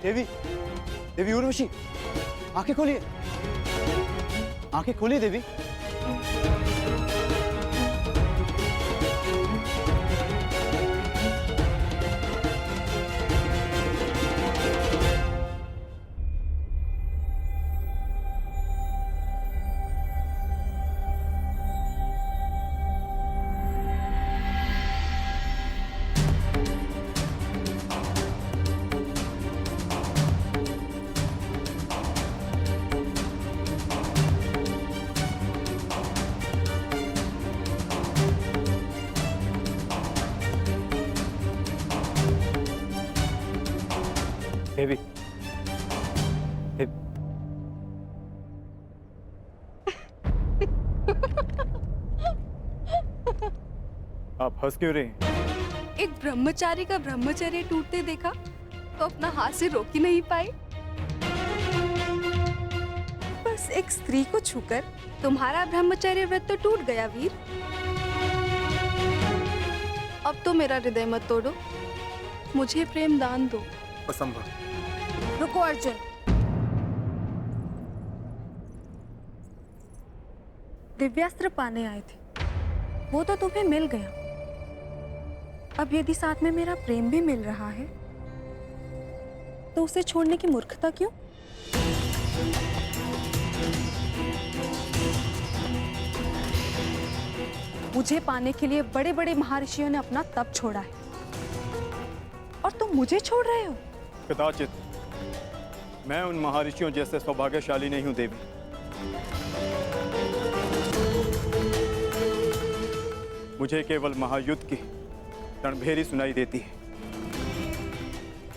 देवी, देवी उर्वशी, आंखें खोलिए, आंखें खोलिए देवी। देवी, देवी। आप हंस क्यों रहे हैं? एक ब्रह्मचारी का ब्रह्मचर्य टूटते देखा तो अपना हाथ से रोक ही नहीं पाए। बस एक स्त्री को छूकर तुम्हारा ब्रह्मचर्य व्रत तो टूट गया वीर। अब तो मेरा हृदय मत तोड़ो, मुझे प्रेम दान दो। असंभव। रुको अर्जुन, दिव्यास्त्र पाने आए थे, वो तो तुम्हें मिल गया। अब यदि साथ में मेरा प्रेम भी मिल रहा है तो उसे छोड़ने की मूर्खता क्यों? मुझे पाने के लिए बड़े बड़े महर्षियों ने अपना तप छोड़ा है और तुम मुझे छोड़ रहे हो। कदाचित मैं उन महर्षियों जैसे सौभाग्यशाली नहीं हूं देवी। मुझे केवल महायुद्ध की रणभेरी सुनाई देती है।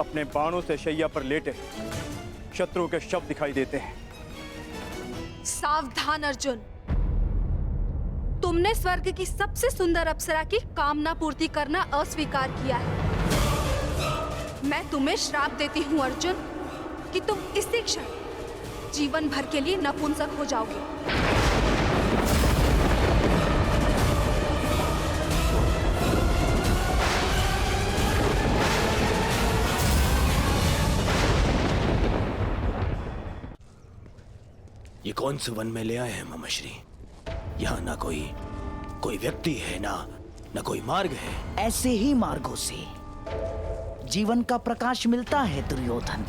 अपने बाणों से शैया पर लेटे शत्रु के शव दिखाई देते हैं। सावधान अर्जुन, तुमने स्वर्ग की सबसे सुंदर अप्सरा की कामना पूर्ति करना अस्वीकार किया है। मैं तुम्हें श्राप देती हूं अर्जुन कि तुम इसी क्षण जीवन भर के लिए नपुंसक हो जाओगे। ये कौन से वन में ले आए हैं मामाश्री? यहाँ ना कोई व्यक्ति है, ना कोई मार्ग है। ऐसे ही मार्गों से जीवन का प्रकाश मिलता है दुर्योधन।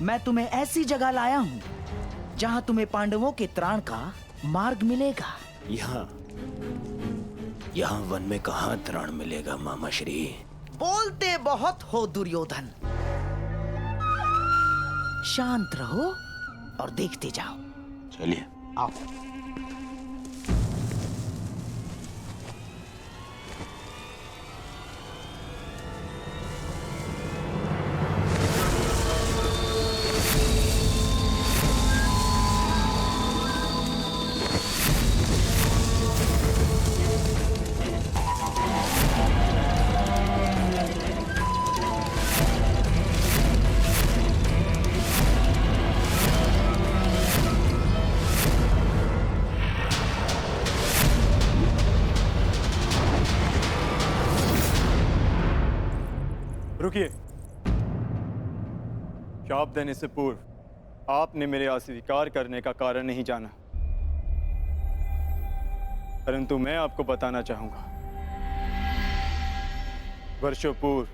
मैं तुम्हें ऐसी जगह लाया हूँ जहाँ तुम्हें पांडवों के त्राण का मार्ग मिलेगा। यहाँ वन में कहाँ त्राण मिलेगा मामाश्री? बोलते बहुत हो दुर्योधन, शांत रहो और देखते जाओ। चलिए आओ। रुकिए। शाप देने से पूर्व आपने मेरे अस्वीकार करने का कारण नहीं जाना, परंतु मैं आपको बताना चाहूंगा। वर्षों पूर्व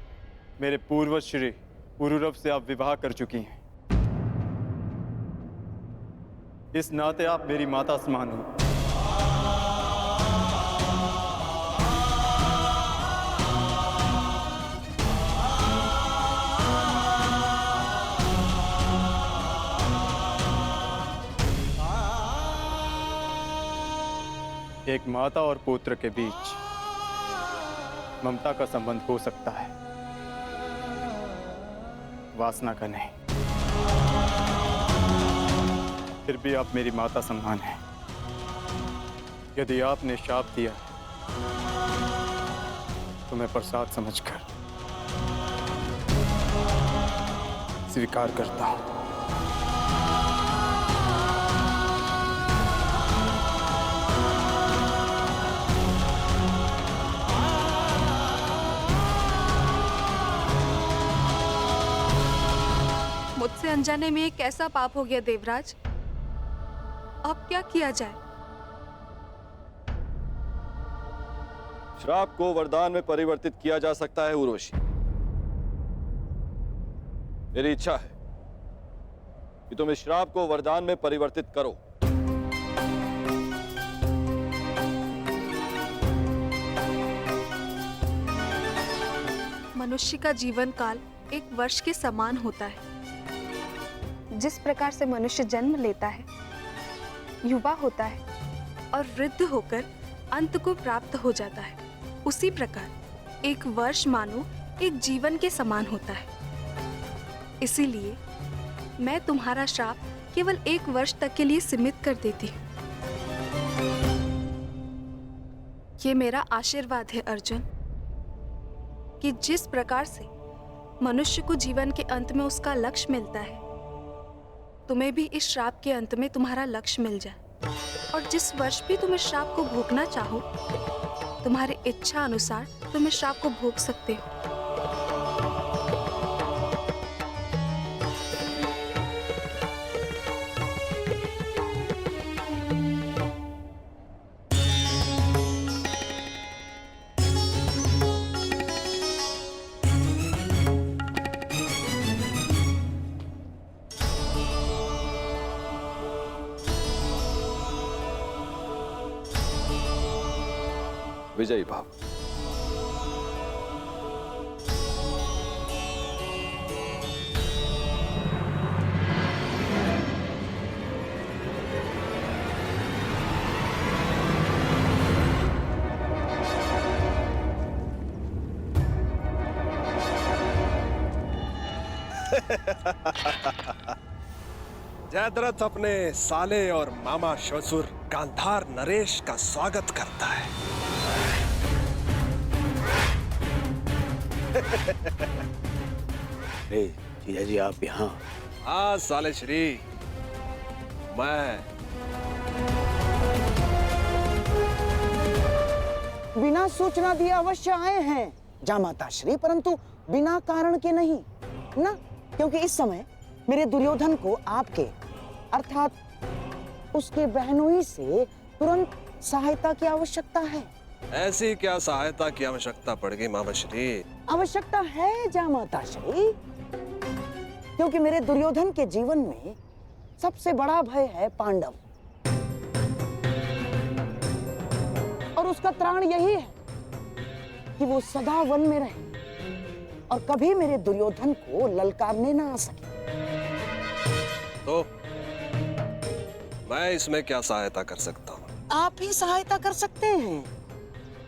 मेरे पूर्वज श्री पुरुरव से आप विवाह कर चुकी हैं। इस नाते आप मेरी माता समान हो। एक माता और पुत्र के बीच ममता का संबंध हो सकता है, वासना का नहीं। फिर भी आप मेरी माता समान हैं। यदि आपने शाप दिया तो मैं प्रसाद समझकर स्वीकार करता हूं। मुझसे अनजाने में एक कैसा पाप हो गया देवराज। अब क्या किया जाए? श्राप को वरदान में परिवर्तित किया जा सकता है उर्वशी। मेरी इच्छा है कि तुम इस श्राप को वरदान में परिवर्तित करो। मनुष्य का जीवन काल एक वर्ष के समान होता है। जिस प्रकार से मनुष्य जन्म लेता है, युवा होता है और वृद्ध होकर अंत को प्राप्त हो जाता है, उसी प्रकार एक वर्ष मानो एक जीवन के समान होता है। इसीलिए मैं तुम्हारा श्राप केवल 1 वर्ष तक के लिए सीमित कर देती हूँ। ये मेरा आशीर्वाद है अर्जुन, कि जिस प्रकार से मनुष्य को जीवन के अंत में उसका लक्ष्य मिलता है, तुम्हें भी इस श्राप के अंत में तुम्हारा लक्ष्य मिल जाए। और जिस वर्ष भी तुम इस श्राप को भोगना चाहो, तुम्हारी इच्छा अनुसार तुम इस श्राप को भोग सकते हो। विजयी भाव। जयद्रथ अपने साले और मामा ससुर गांधार नरेश का स्वागत करता है। जीजा जी आप यहाँ? हाँ साले श्री, मैं बिना सूचना दिए अवश्य आए हैं जामाता श्री, परंतु बिना कारण के नहीं ना, क्योंकि इस समय मेरे दुर्योधन को आपके अर्थात उसके बहनोई से तुरंत सहायता की आवश्यकता है। ऐसी क्या सहायता की आवश्यकता पड़ गई मामा श्री? आवश्यकता है जामाता श्री, क्योंकि मेरे दुर्योधन के जीवन में सबसे बड़ा भय है पांडव, और उसका त्राण यही है कि वो सदा वन में रहे और कभी मेरे दुर्योधन को ललकारने ना आ सके। तो मैं इसमें क्या सहायता कर सकता हूँ? आप ही सहायता कर सकते हैं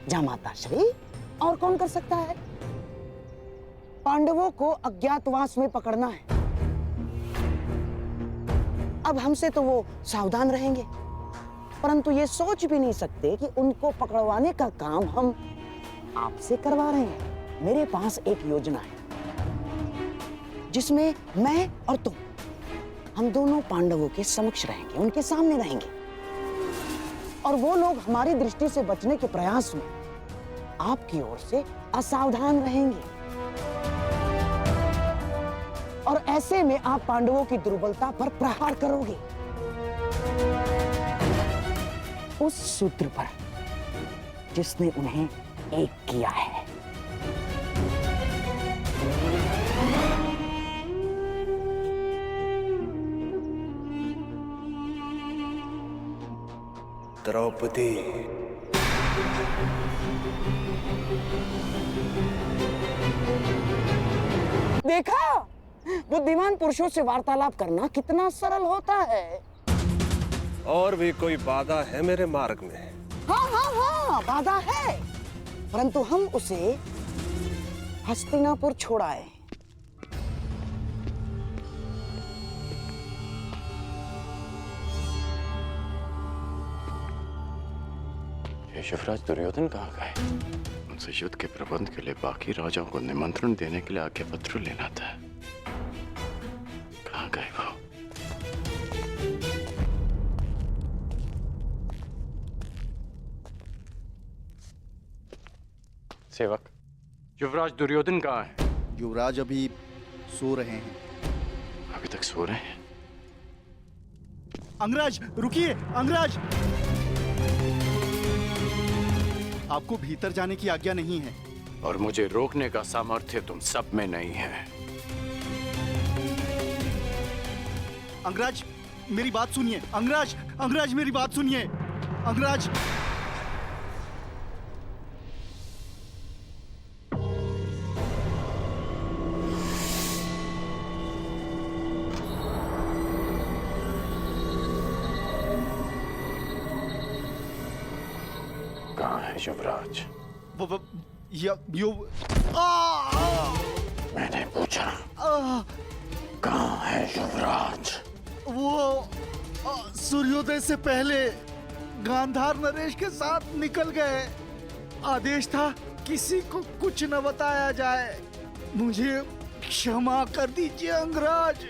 जामाता श्री, और कौन कर सकता है? पांडवों को अज्ञातवास में पकड़ना है। अब हमसे तो वो सावधान रहेंगे, परंतु ये सोच भी नहीं सकते कि उनको पकड़वाने का काम हम आपसे करवा रहे हैं। मेरे पास एक योजना है जिसमें मैं और तुम, हम दोनों पांडवों के समक्ष रहेंगे, उनके सामने रहेंगे, और वो लोग हमारी दृष्टि से बचने के प्रयास में आपकी ओर से असावधान रहेंगे, और ऐसे में आप पांडवों की दुर्बलता पर प्रहार करोगे, उस सूत्र पर जिसने उन्हें एक किया है। द्रौपदी, देखा, बुद्धिमान पुरुषों से वार्तालाप करना कितना सरल होता है। और भी कोई बाधा है मेरे मार्ग में? हाँ हाँ हाँ, बाधा है, परंतु हम उसे हस्तिनापुर छोड़ाए। शिवराज दुर्योधन कहाँ गए? उनसे युद्ध के प्रबंध के लिए बाकी राजाओं को निमंत्रण देने के लिए आज्ञा पत्र लेना था। कहाँ गए वो? सेवक, युवराज दुर्योधन कहाँ है? युवराज अभी सो रहे हैं। अभी तक सो रहे हैं? अंगराज रुकिए, अंगराज। आपको भीतर जाने की आज्ञा नहीं है। और मुझे रोकने का सामर्थ्य तुम सब में नहीं है। अंगराज मेरी बात सुनिए, अंगराज, अंगराज मेरी बात सुनिए, अंगराज। कहाँ है युवराज? मैंने पूछा कहाँ है युवराज? वो सूर्योदय से पहले गांधार नरेश के साथ निकल गए। आदेश था किसी को कुछ न बताया जाए। मुझे क्षमा कर दीजिए अंगराज।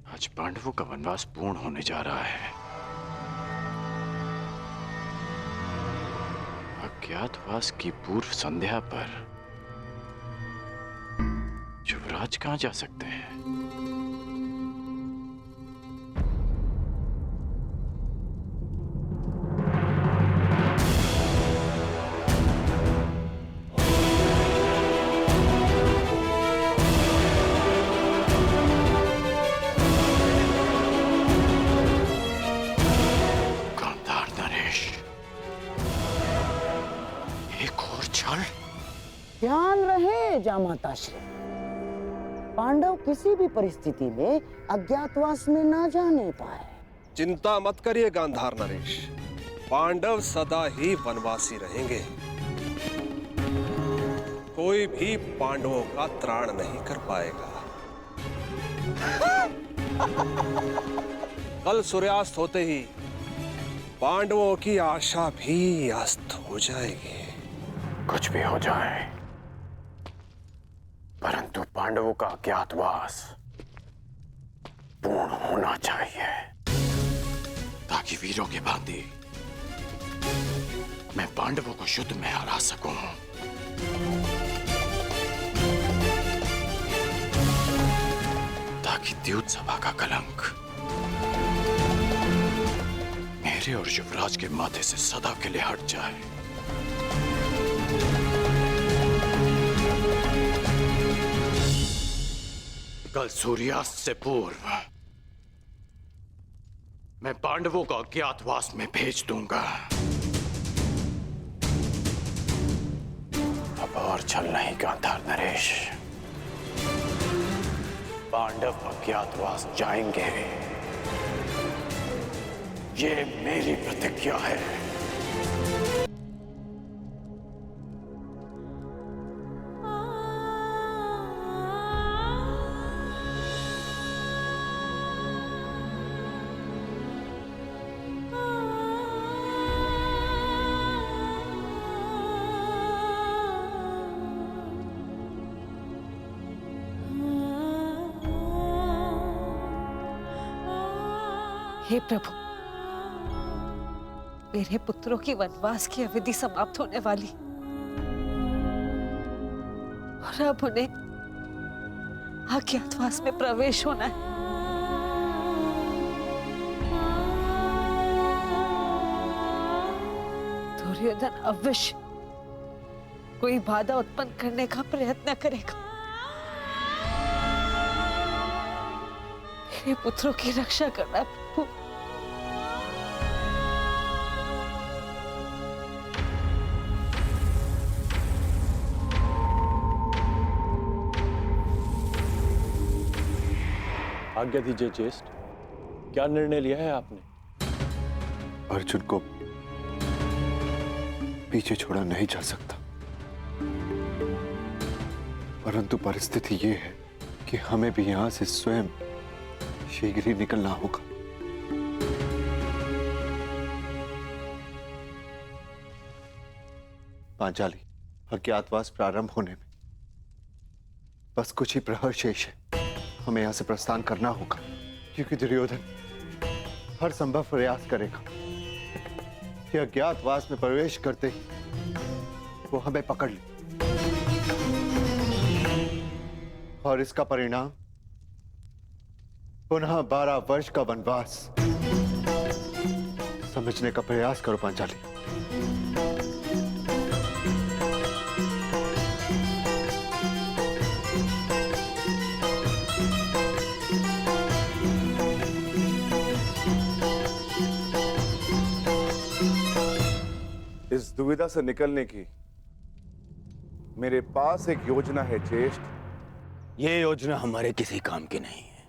आज पांडवों का वनवास पूर्ण होने जा रहा है। अज्ञातवास की पूर्व संध्या पर युवराज कहाँ जा सकते हैं? गांधार नरेश, एक और छल। ध्यान रहे जामाता श्री, पांडव किसी भी परिस्थिति में अज्ञातवास में ना जाने पाए। चिंता मत करिए गांधार नरेश, पांडव सदा ही वनवासी रहेंगे। कोई भी पांडवों का त्राण नहीं कर पाएगा। कल सूर्यास्त होते ही पांडवों की आशा भी अस्त हो जाएगी। कुछ भी हो जाए, परंतु पांडवों का अज्ञातवास पूर्ण होना चाहिए, ताकि वीरों के भांति मैं पांडवों को युद्ध में हरा सकूं। ताकि द्यूत सभा का कलंक मेरे और युवराज के माथे से सदा के लिए हट जाए। कल सूर्यास्त से पूर्व मैं पांडवों को अज्ञातवास में भेज दूंगा। अब और छल नहीं गांधार नरेश, पांडव अज्ञातवास जाएंगे, ये मेरी प्रतिज्ञा है। हे प्रभु, मेरे पुत्रों की वनवास की अवधि समाप्त होने वाली और अब उन्हें अज्ञातवास में प्रवेश होना है। दुर्योधन अवश्य कोई बाधा उत्पन्न करने का प्रयत्न करेगा। मेरे पुत्रों की रक्षा करना प्रभु। आज्ञा दीजिए ज्येष्ठ, क्या निर्णय लिया है आपने? अर्जुन को पीछे छोड़ा नहीं जा सकता, परंतु परिस्थिति ये है कि हमें भी यहां से स्वयं शीघ्र ही निकलना होगा। पांचाली, अज्ञातवास प्रारंभ होने में बस कुछ ही प्रहर शेष है। हमें यहां से प्रस्थान करना होगा, क्योंकि दुर्योधन हर संभव प्रयास करेगा कि अज्ञातवास में प्रवेश करते ही वो हमें पकड़ ले और इसका परिणाम पुनः 12 वर्ष का वनवास। समझने का प्रयास करो पांचाली। इस दुविधा से निकलने की मेरे पास एक योजना है ज्येष्ठ। ये योजना हमारे किसी काम की नहीं है।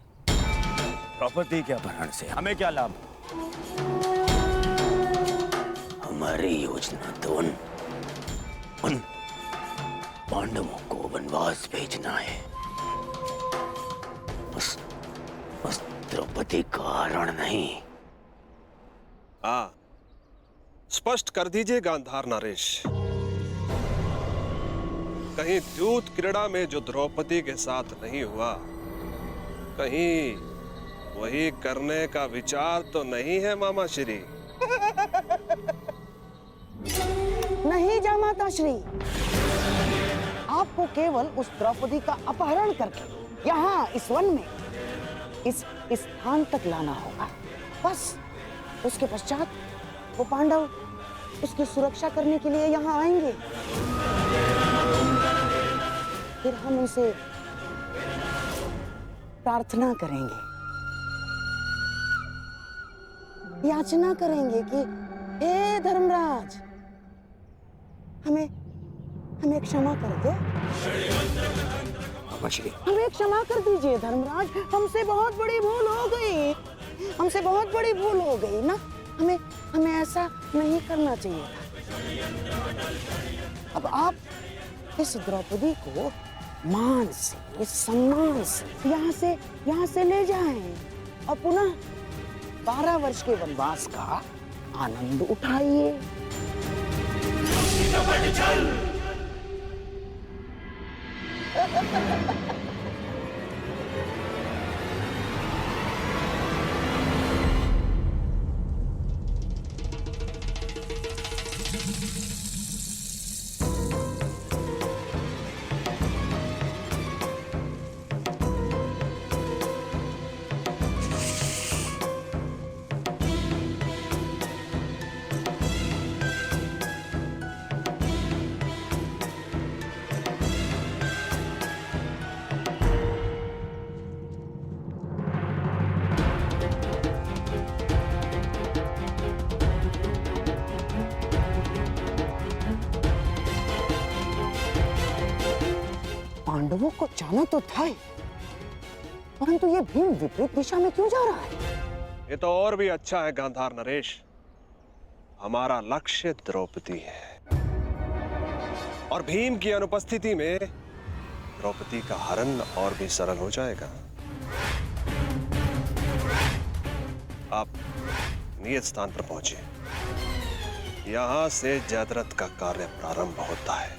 प्रॉपर्टी के अपहरण से हमें क्या लाभ? हमारी योजना तो उन पांडवों को वनवास भेजना है। बस द्रौपदी का हरण नहीं। स्पष्ट कर दीजिए गांधार नरेश, कहीं द्यूत क्रीड़ा में जो द्रौपदी के साथ नहीं हुआ, कहीं वही करने का विचार तो नहीं है मामा श्री? नहीं जामाता श्री, आपको केवल उस द्रौपदी का अपहरण करके यहाँ इस वन में इस स्थान तक लाना होगा। बस उसके पश्चात वो पांडव उसकी सुरक्षा करने के लिए यहाँ आएंगे। फिर हम उनसे प्रार्थना करेंगे, याचना करेंगे कि हे धर्मराज, हमें क्षमा कर दो। हमें क्षमा कर दीजिए धर्मराज, हमसे बहुत बड़ी भूल हो गई। हमसे बहुत बड़ी भूल हो गई ना, हमें ऐसा नहीं करना चाहिए था। अब आप इस द्रौपदी को मान से, सम्मान से यहाँ से ले जाएं और पुनः 12 वर्ष के वनवास का आनंद उठाइए। पांडवों को जाना तो था ही, परंतु ये भीम विपरीत दिशा में क्यों जा रहा है? ये तो और भी अच्छा है गांधार नरेश, हमारा लक्ष्य द्रौपदी है और भीम की अनुपस्थिति में द्रौपदी का हरण और भी सरल हो जाएगा। आप नियत स्थान पर पहुंचे, यहां से जयद्रथ का कार्य प्रारंभ होता है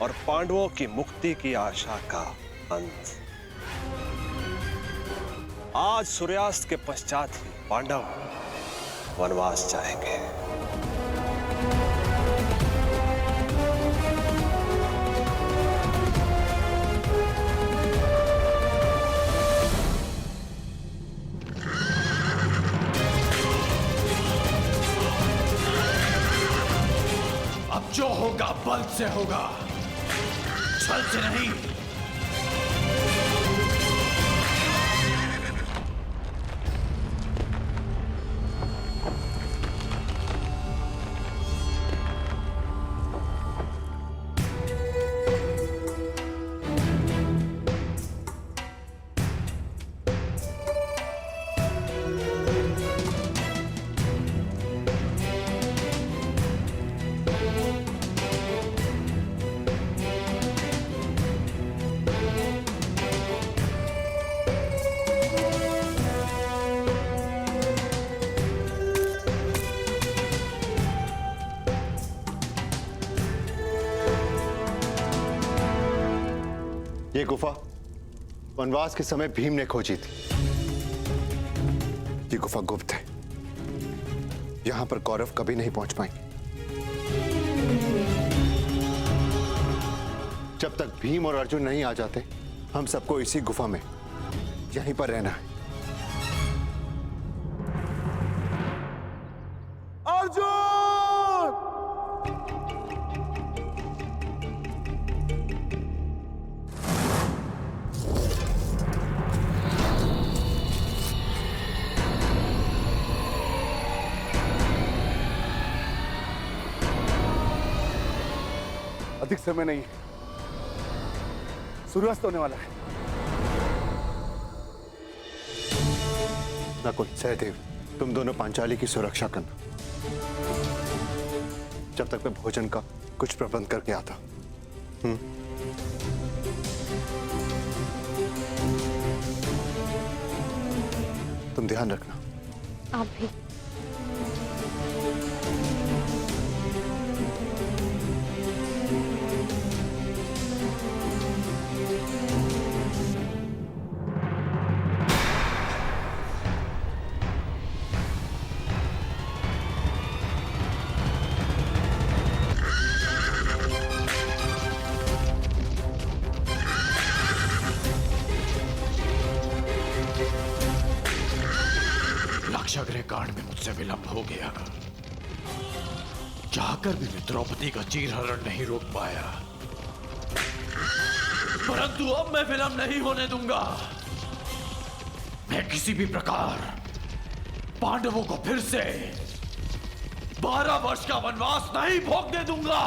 और पांडवों की मुक्ति की आशा का अंत। आज सूर्यास्त के पश्चात ही पांडव वनवास जाएंगे। अब जो होगा बल से होगा, छल से नहीं। ये गुफा वनवास के समय भीम ने खोजी थी। ये गुफा गुप्त है, यहां पर कौरव कभी नहीं पहुंच पाएंगे। जब तक भीम और अर्जुन नहीं आ जाते हम सबको इसी गुफा में यहीं पर रहना है। अधिक समय नहीं है, सूर्यास्त होने वाला है। नकुल, सहदेव, तुम दोनों पांचाली की सुरक्षा करना जब तक मैं भोजन का कुछ प्रबंध करके आता। तुम ध्यान रखना। आप भी। लाक्षागृह कांड में मुझसे विलंब हो गया। चाहकर भी मैं द्रौपदी का चीरहरण नहीं रोक पाया, परंतु अब मैं विलंब नहीं होने दूंगा। मैं किसी भी प्रकार पांडवों को फिर से 12 वर्ष का वनवास नहीं भोगने दूंगा।